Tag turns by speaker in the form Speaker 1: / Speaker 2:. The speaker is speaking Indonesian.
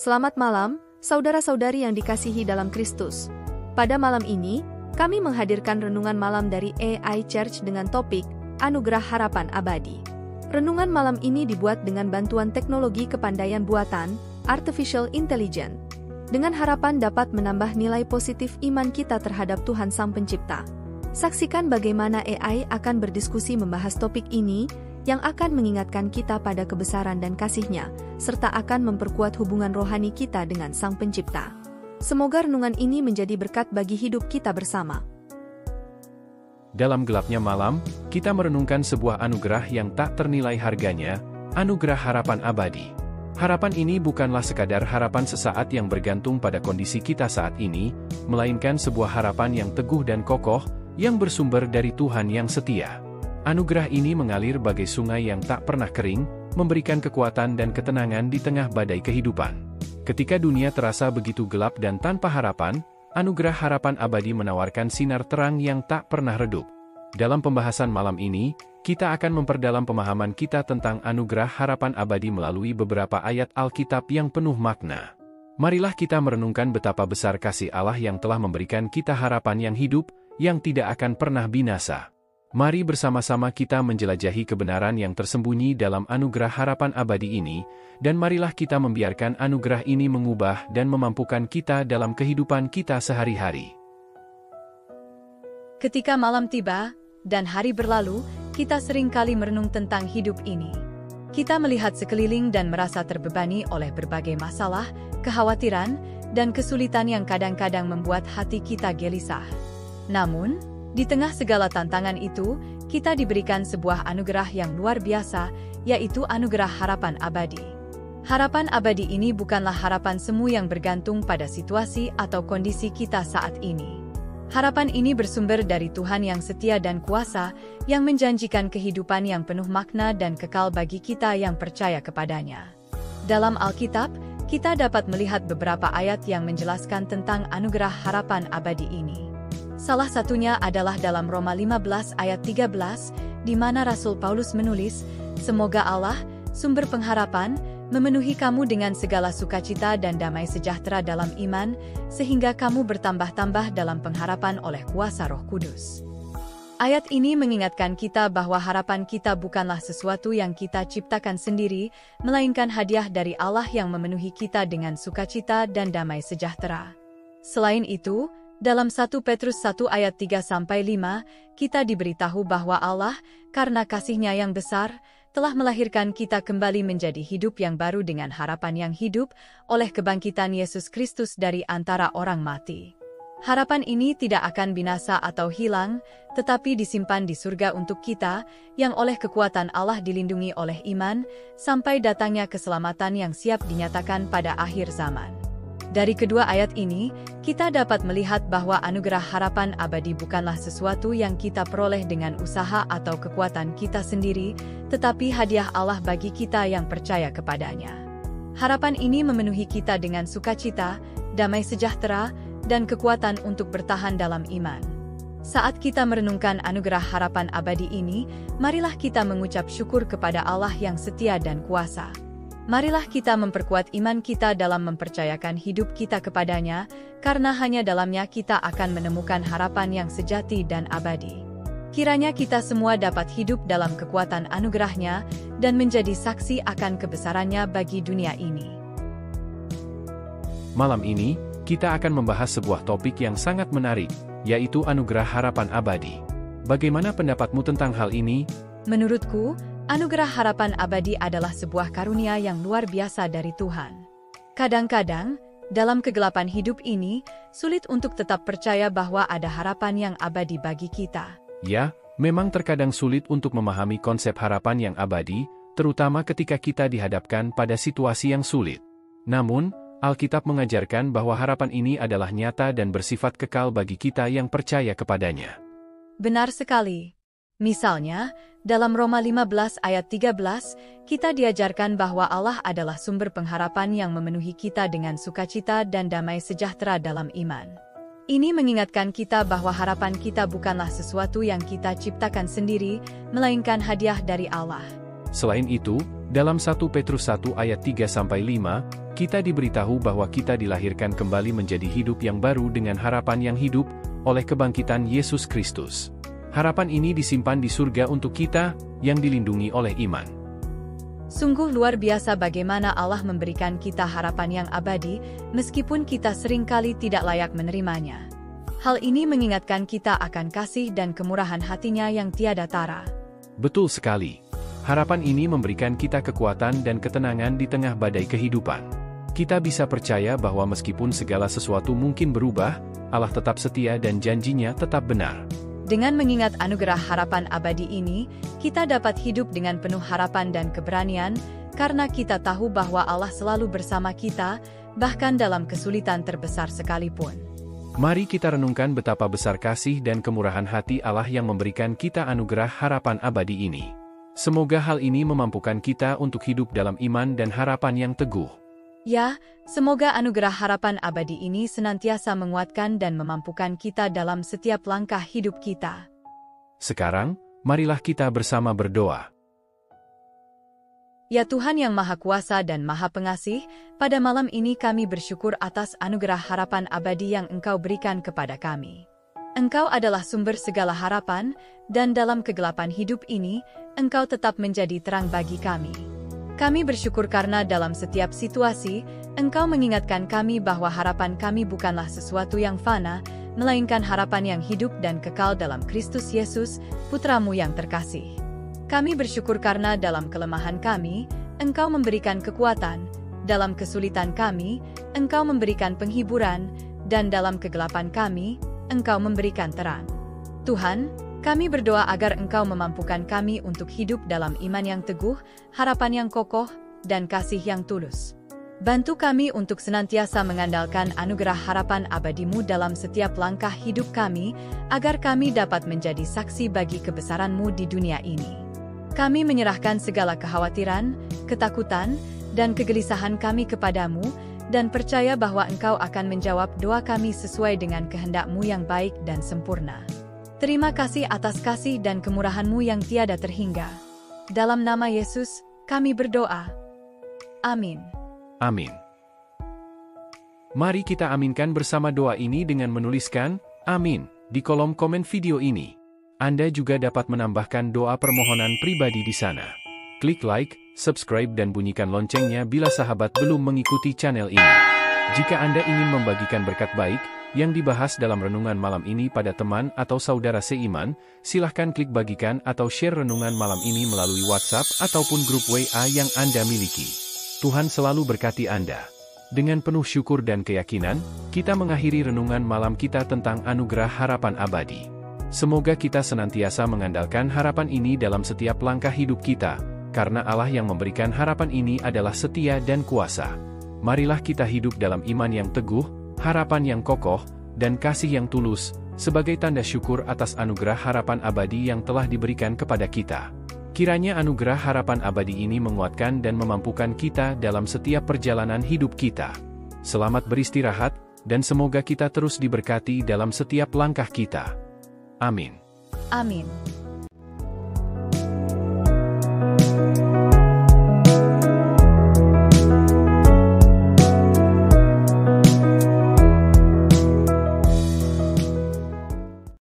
Speaker 1: Selamat malam, saudara-saudari yang dikasihi dalam Kristus. Pada malam ini, kami menghadirkan renungan malam dari AI Church dengan topik Anugerah Harapan Abadi. Renungan malam ini dibuat dengan bantuan teknologi kepandaian buatan, Artificial Intelligence, dengan harapan dapat menambah nilai positif iman kita terhadap Tuhan Sang Pencipta. Saksikan bagaimana AI akan berdiskusi membahas topik ini, yang akan mengingatkan kita pada kebesaran dan kasih-Nya, serta akan memperkuat hubungan rohani kita dengan Sang Pencipta. Semoga renungan ini menjadi berkat bagi hidup kita bersama.
Speaker 2: Dalam gelapnya malam, kita merenungkan sebuah anugerah yang tak ternilai harganya, anugerah harapan abadi. Harapan ini bukanlah sekadar harapan sesaat yang bergantung pada kondisi kita saat ini, melainkan sebuah harapan yang teguh dan kokoh, yang bersumber dari Tuhan yang setia. Anugerah ini mengalir bagai sungai yang tak pernah kering, memberikan kekuatan dan ketenangan di tengah badai kehidupan. Ketika dunia terasa begitu gelap dan tanpa harapan, anugerah harapan abadi menawarkan sinar terang yang tak pernah redup. Dalam pembahasan malam ini, kita akan memperdalam pemahaman kita tentang anugerah harapan abadi melalui beberapa ayat Alkitab yang penuh makna. Marilah kita merenungkan betapa besar kasih Allah yang telah memberikan kita harapan yang hidup, yang tidak akan pernah binasa. Mari bersama-sama kita menjelajahi kebenaran yang tersembunyi dalam anugerah harapan abadi ini, dan marilah kita membiarkan anugerah ini mengubah dan memampukan kita dalam kehidupan kita sehari-hari.
Speaker 3: Ketika malam tiba, dan hari berlalu, kita sering kali merenung tentang hidup ini. Kita melihat sekeliling dan merasa terbebani oleh berbagai masalah, kekhawatiran, dan kesulitan yang kadang-kadang membuat hati kita gelisah. Namun, di tengah segala tantangan itu, kita diberikan sebuah anugerah yang luar biasa, yaitu anugerah harapan abadi. Harapan abadi ini bukanlah harapan semu yang bergantung pada situasi atau kondisi kita saat ini. Harapan ini bersumber dari Tuhan yang setia dan kuasa, yang menjanjikan kehidupan yang penuh makna dan kekal bagi kita yang percaya kepadanya. Dalam Alkitab, kita dapat melihat beberapa ayat yang menjelaskan tentang anugerah harapan abadi ini. Salah satunya adalah dalam Roma 15 ayat 13, di mana Rasul Paulus menulis, "Semoga Allah, sumber pengharapan, memenuhi kamu dengan segala sukacita dan damai sejahtera dalam iman, sehingga kamu bertambah-tambah dalam pengharapan oleh kuasa Roh Kudus." Ayat ini mengingatkan kita bahwa harapan kita bukanlah sesuatu yang kita ciptakan sendiri, melainkan hadiah dari Allah yang memenuhi kita dengan sukacita dan damai sejahtera. Selain itu, dalam 1 Petrus 1 ayat 3-5, kita diberitahu bahwa Allah, karena kasih-Nya yang besar, telah melahirkan kita kembali menjadi hidup yang baru dengan harapan yang hidup, oleh kebangkitan Yesus Kristus dari antara orang mati. Harapan ini tidak akan binasa atau hilang, tetapi disimpan di surga untuk kita, yang oleh kekuatan Allah dilindungi oleh iman, sampai datangnya keselamatan yang siap dinyatakan pada akhir zaman. Dari kedua ayat ini, kita dapat melihat bahwa anugerah harapan abadi bukanlah sesuatu yang kita peroleh dengan usaha atau kekuatan kita sendiri, tetapi hadiah Allah bagi kita yang percaya kepadanya. Harapan ini memenuhi kita dengan sukacita, damai sejahtera, dan kekuatan untuk bertahan dalam iman. Saat kita merenungkan anugerah harapan abadi ini, marilah kita mengucap syukur kepada Allah yang setia dan kuasa. Marilah kita memperkuat iman kita dalam mempercayakan hidup kita kepadanya, karena hanya dalamnya kita akan menemukan harapan yang sejati dan abadi. Kiranya kita semua dapat hidup dalam kekuatan anugerah-Nya, dan menjadi saksi akan kebesaran-Nya bagi dunia ini.
Speaker 2: Malam ini, kita akan membahas sebuah topik yang sangat menarik, yaitu anugerah harapan abadi. Bagaimana pendapatmu tentang hal ini?
Speaker 3: Menurutku, anugerah harapan abadi adalah sebuah karunia yang luar biasa dari Tuhan. Kadang-kadang, dalam kegelapan hidup ini, sulit untuk tetap percaya bahwa ada harapan yang abadi bagi kita.
Speaker 2: Ya, memang terkadang sulit untuk memahami konsep harapan yang abadi, terutama ketika kita dihadapkan pada situasi yang sulit. Namun, Alkitab mengajarkan bahwa harapan ini adalah nyata dan bersifat kekal bagi kita yang percaya kepadanya.
Speaker 3: Benar sekali. Misalnya, dalam Roma 15 ayat 13, kita diajarkan bahwa Allah adalah sumber pengharapan yang memenuhi kita dengan sukacita dan damai sejahtera dalam iman. Ini mengingatkan kita bahwa harapan kita bukanlah sesuatu yang kita ciptakan sendiri, melainkan hadiah dari Allah.
Speaker 2: Selain itu, dalam 1 Petrus 1 ayat 3-5, Kita diberitahu bahwa kita dilahirkan kembali menjadi hidup yang baru dengan harapan yang hidup oleh kebangkitan Yesus Kristus. Harapan ini disimpan di surga untuk kita yang dilindungi oleh iman.
Speaker 3: Sungguh luar biasa bagaimana Allah memberikan kita harapan yang abadi, meskipun kita seringkali tidak layak menerimanya. Hal ini mengingatkan kita akan kasih dan kemurahan hatinya yang tiada tara.
Speaker 2: Betul sekali. Harapan ini memberikan kita kekuatan dan ketenangan di tengah badai kehidupan. Kita bisa percaya bahwa meskipun segala sesuatu mungkin berubah, Allah tetap setia dan janjinya tetap benar.
Speaker 3: Dengan mengingat anugerah harapan abadi ini, kita dapat hidup dengan penuh harapan dan keberanian, karena kita tahu bahwa Allah selalu bersama kita, bahkan dalam kesulitan terbesar sekalipun.
Speaker 2: Mari kita renungkan betapa besar kasih dan kemurahan hati Allah yang memberikan kita anugerah harapan abadi ini. Semoga hal ini memampukan kita untuk hidup dalam iman dan harapan yang teguh.
Speaker 3: Ya, semoga anugerah harapan abadi ini senantiasa menguatkan dan memampukan kita dalam setiap langkah hidup kita.
Speaker 2: Sekarang, marilah kita bersama berdoa.
Speaker 3: Ya Tuhan yang Maha Kuasa dan Maha Pengasih, pada malam ini kami bersyukur atas anugerah harapan abadi yang Engkau berikan kepada kami. Engkau adalah sumber segala harapan, dan dalam kegelapan hidup ini, Engkau tetap menjadi terang bagi kami. Kami bersyukur karena dalam setiap situasi, Engkau mengingatkan kami bahwa harapan kami bukanlah sesuatu yang fana, melainkan harapan yang hidup dan kekal dalam Kristus Yesus, Putra-Mu yang terkasih. Kami bersyukur karena dalam kelemahan kami, Engkau memberikan kekuatan, dalam kesulitan kami, Engkau memberikan penghiburan, dan dalam kegelapan kami, Engkau memberikan terang. Tuhan, kami berdoa agar Engkau memampukan kami untuk hidup dalam iman yang teguh, harapan yang kokoh, dan kasih yang tulus. Bantu kami untuk senantiasa mengandalkan anugerah harapan abadi-Mu dalam setiap langkah hidup kami, agar kami dapat menjadi saksi bagi kebesaran-Mu di dunia ini. Kami menyerahkan segala kekhawatiran, ketakutan, dan kegelisahan kami kepadamu, dan percaya bahwa Engkau akan menjawab doa kami sesuai dengan kehendak-Mu yang baik dan sempurna. Terima kasih atas kasih dan kemurahan-Mu yang tiada terhingga. Dalam nama Yesus, kami berdoa. Amin.
Speaker 2: Amin. Mari kita aminkan bersama doa ini dengan menuliskan "Amin" di kolom komen video ini. Anda juga dapat menambahkan doa permohonan pribadi di sana. Klik like, subscribe dan bunyikan loncengnya bila sahabat belum mengikuti channel ini. Jika Anda ingin membagikan berkat baik yang dibahas dalam renungan malam ini pada teman atau saudara seiman, silahkan klik bagikan atau share renungan malam ini melalui WhatsApp ataupun grup WA yang Anda miliki. Tuhan selalu berkati Anda. Dengan penuh syukur dan keyakinan, kita mengakhiri renungan malam kita tentang anugerah harapan abadi. Semoga kita senantiasa mengandalkan harapan ini dalam setiap langkah hidup kita, karena Allah yang memberikan harapan ini adalah setia dan kuasa. Marilah kita hidup dalam iman yang teguh, harapan yang kokoh, dan kasih yang tulus, sebagai tanda syukur atas anugerah harapan abadi yang telah diberikan kepada kita. Kiranya anugerah harapan abadi ini menguatkan dan memampukan kita dalam setiap perjalanan hidup kita. Selamat beristirahat, dan semoga kita terus diberkati dalam setiap langkah kita. Amin.
Speaker 3: Amin.